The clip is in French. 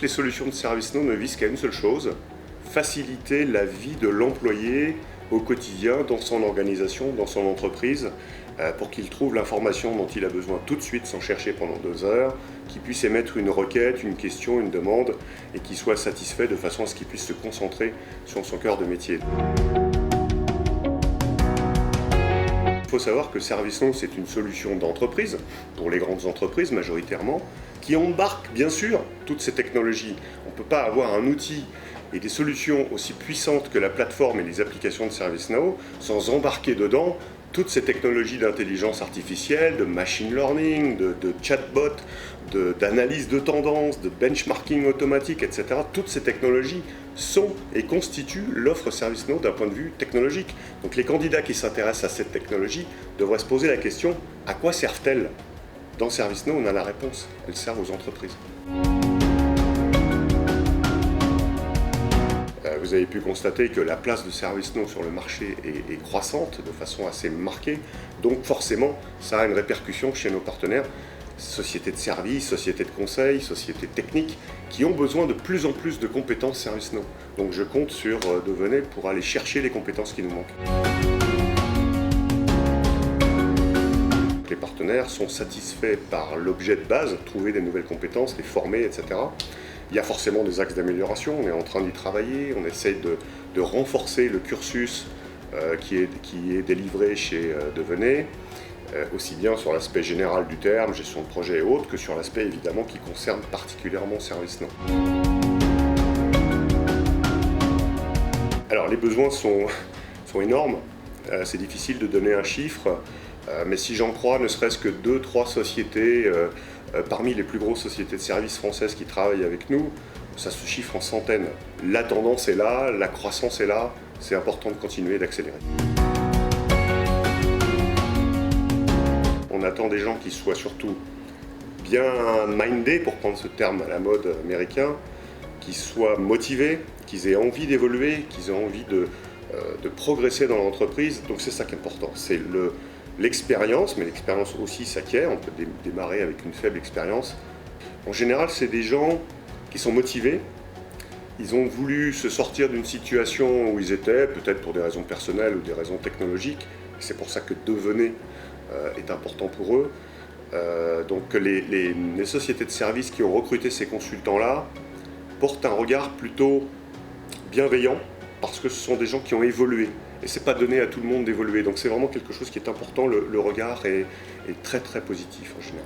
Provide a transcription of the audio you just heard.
les solutions de ServiceNow ne visent qu'à une seule chose, faciliter la vie de l'employé au quotidien, dans son organisation, dans son entreprise, pour qu'il trouve l'information dont il a besoin tout de suite, sans chercher pendant 2 heures, qu'il puisse émettre une requête, une question, une demande, et qu'il soit satisfait de façon à ce qu'il puisse se concentrer sur son cœur de métier. Il faut savoir que ServiceNow, c'est une solution d'entreprise, pour les grandes entreprises majoritairement, qui embarque bien sûr toutes ces technologies. On ne peut pas avoir un outil et des solutions aussi puissantes que la plateforme et les applications de ServiceNow sans embarquer dedans toutes ces technologies d'intelligence artificielle, de machine learning, de chatbot, d'analyse de tendance, de benchmarking automatique, etc. Toutes ces technologies sont et constituent l'offre ServiceNow d'un point de vue technologique. Donc les candidats qui s'intéressent à cette technologie devraient se poser la question, à quoi servent-elles ? Dans ServiceNow, on a la réponse, elles servent aux entreprises. Vous avez pu constater que la place de ServiceNow sur le marché est croissante de façon assez marquée, donc forcément ça a une répercussion chez nos partenaires, sociétés de services, sociétés de conseil, sociétés techniques, qui ont besoin de plus en plus de compétences ServiceNow. Donc je compte sur Devenez pour aller chercher les compétences qui nous manquent. Les partenaires sont satisfaits par l'objet de base, trouver des nouvelles compétences, les former, etc. Il y a forcément des axes d'amélioration, on est en train d'y travailler, on essaye de renforcer le cursus qui est délivré chez Devenez, aussi bien sur l'aspect général du terme, gestion de projet et autres, que sur l'aspect évidemment qui concerne particulièrement ServiceNow. Alors les besoins sont énormes, c'est difficile de donner un chiffre, mais si j'en crois ne serait-ce que 2-3 sociétés parmi les plus grosses sociétés de services françaises qui travaillent avec nous, ça se chiffre en centaines. La tendance est là, la croissance est là, c'est important de continuer d'accélérer. On attend des gens qui soient surtout bien mindés, pour prendre ce terme à la mode américain, qui soient motivés, qu'ils aient envie d'évoluer, qu'ils aient envie de progresser dans l'entreprise. Donc c'est ça qui est important, c'est l'expérience, mais l'expérience aussi s'acquiert, on peut démarrer avec une faible expérience. En général, c'est des gens qui sont motivés, ils ont voulu se sortir d'une situation où ils étaient, peut-être pour des raisons personnelles ou des raisons technologiques, c'est pour ça que Devenez est important pour eux. Donc les sociétés de services qui ont recruté ces consultants-là portent un regard plutôt bienveillant, parce que ce sont des gens qui ont évolué. Et c'est pas donné à tout le monde d'évoluer. Donc c'est vraiment quelque chose qui est important, le regard est très très positif en général.